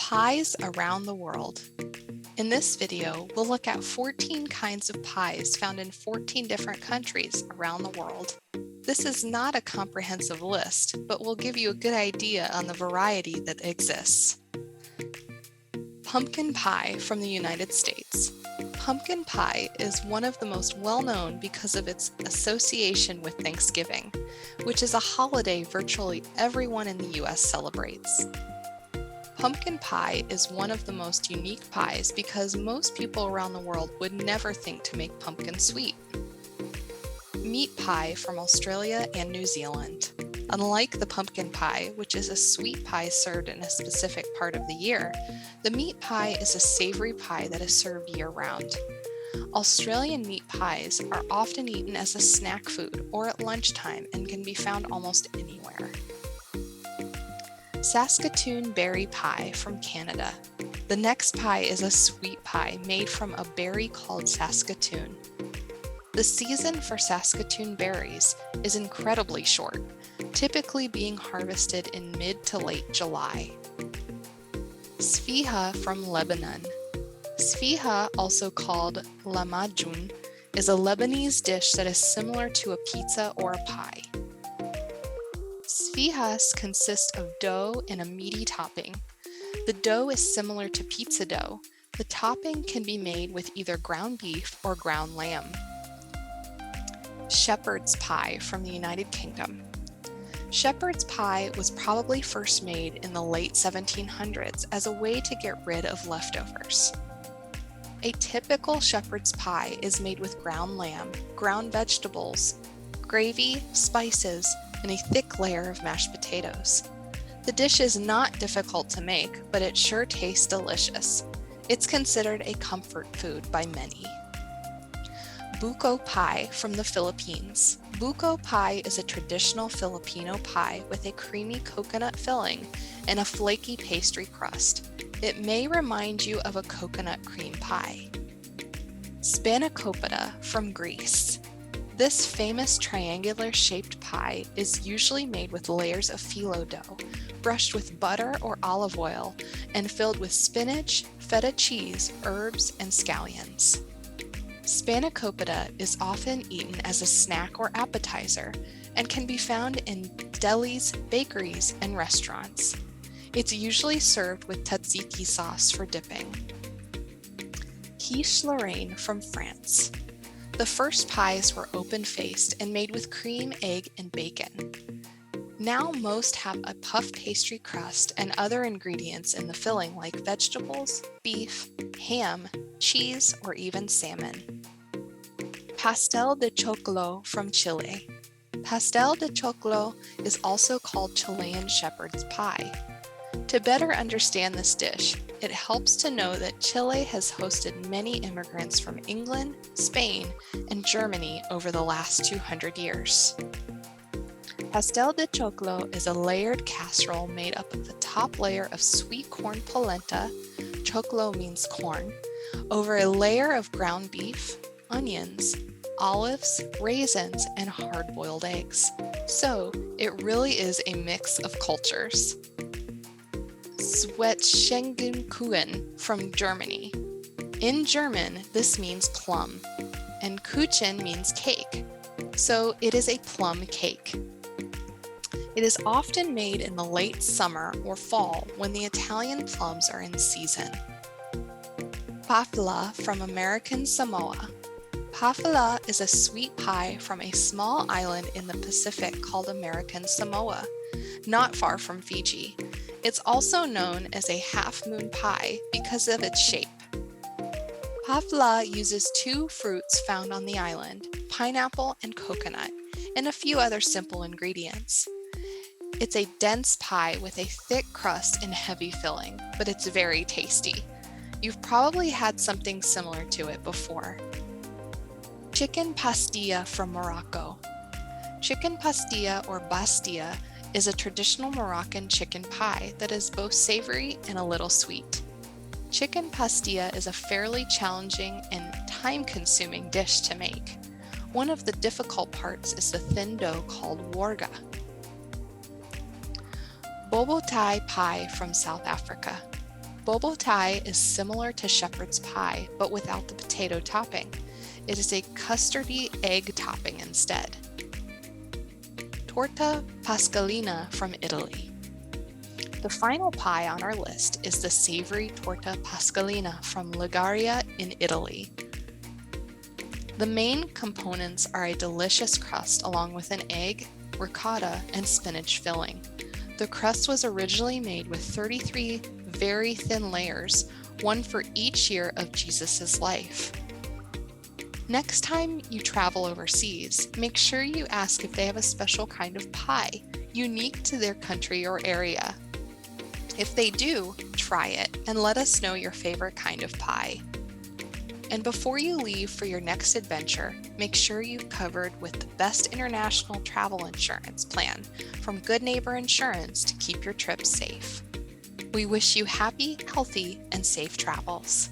Pies around the world. In this video, we'll look at 14 kinds of pies found in 14 different countries around the world. This is not a comprehensive list, but will give you a good idea on the variety that exists. Pumpkin pie from the United States. Pumpkin pie is one of the most well-known because of its association with Thanksgiving, which is a holiday virtually everyone in the US celebrates. Pumpkin pie is one of the most unique pies because most people around the world would never think to make pumpkin sweet. Meat pie from Australia and New Zealand. Unlike the pumpkin pie, which is a sweet pie served in a specific part of the year, the meat pie is a savory pie that is served year-round. Australian meat pies are often eaten as a snack food or at lunchtime and can be found almost anywhere. Saskatoon Berry Pie from Canada. The next pie is a sweet pie made from a berry called Saskatoon. The season for Saskatoon berries is incredibly short, typically being harvested in mid to late July. Sfiha from Lebanon. Sfiha, also called lahmacun, is a Lebanese dish that is similar to a pizza or a pie. Sfihas consist of dough and a meaty topping. The dough is similar to pizza dough. The topping can be made with either ground beef or ground lamb. Shepherd's pie from the United Kingdom. Shepherd's pie was probably first made in the late 1700s as a way to get rid of leftovers. A typical shepherd's pie is made with ground lamb, ground vegetables, gravy, spices, and a thick layer of mashed potatoes. The dish is not difficult to make, but it sure tastes delicious. It's considered a comfort food by many. Buko pie from the Philippines. Buko pie is a traditional Filipino pie with a creamy coconut filling and a flaky pastry crust. It may remind you of a coconut cream pie. Spanakopita from Greece. This famous triangular-shaped pie is usually made with layers of phyllo dough, brushed with butter or olive oil, and filled with spinach, feta cheese, herbs, and scallions. Spanakopita is often eaten as a snack or appetizer and can be found in delis, bakeries, and restaurants. It's usually served with tzatziki sauce for dipping. Quiche Lorraine from France. The first pies were open-faced and made with cream, egg, and bacon. Now most have a puff pastry crust and other ingredients in the filling like vegetables, beef, ham, cheese, or even salmon. Pastel de Choclo from Chile. Pastel de Choclo is also called Chilean shepherd's pie. To better understand this dish, it helps to know that Chile has hosted many immigrants from England, Spain, and Germany over the last 200 years. Pastel de Choclo is a layered casserole made up of the top layer of sweet corn polenta, choclo means corn, over a layer of ground beef, onions, olives, raisins, and hard-boiled eggs. So it really is a mix of cultures. Zwetschgenkuchen from Germany. In German, this means plum, and Kuchen means cake, so it is a plum cake. It is often made in the late summer or fall when the Italian plums are in season. Palfala from American Samoa. Palfala is a sweet pie from a small island in the Pacific called American Samoa, not far from Fiji. It's also known as a half-moon pie because of its shape. Palfala uses two fruits found on the island, pineapple and coconut, and a few other simple ingredients. It's a dense pie with a thick crust and heavy filling, but it's very tasty. You've probably had something similar to it before. Chicken pastilla from Morocco. Chicken pastilla or Pastilla is a traditional Moroccan chicken pie that is both savory and a little sweet. Chicken pastilla is a fairly challenging and time-consuming dish to make. One of the difficult parts is the thin dough called warga. Bobotie pie from South Africa. Bobo Thai is similar to shepherd's pie, but without the potato topping. It is a custardy egg topping instead. Torta pascalina from Italy. The final pie on our list is the savory torta pascalina from Liguria in Italy. The main components are a delicious crust along with an egg, ricotta, and spinach filling. The crust was originally made with 33 very thin layers, one for each year of Jesus' life. Next time you travel overseas, make sure you ask if they have a special kind of pie, unique to their country or area. If they do, try it and let us know your favorite kind of pie. And before you leave for your next adventure, make sure you've covered with the best international travel insurance plan from Good Neighbor Insurance to keep your trips safe. We wish you happy, healthy, and safe travels.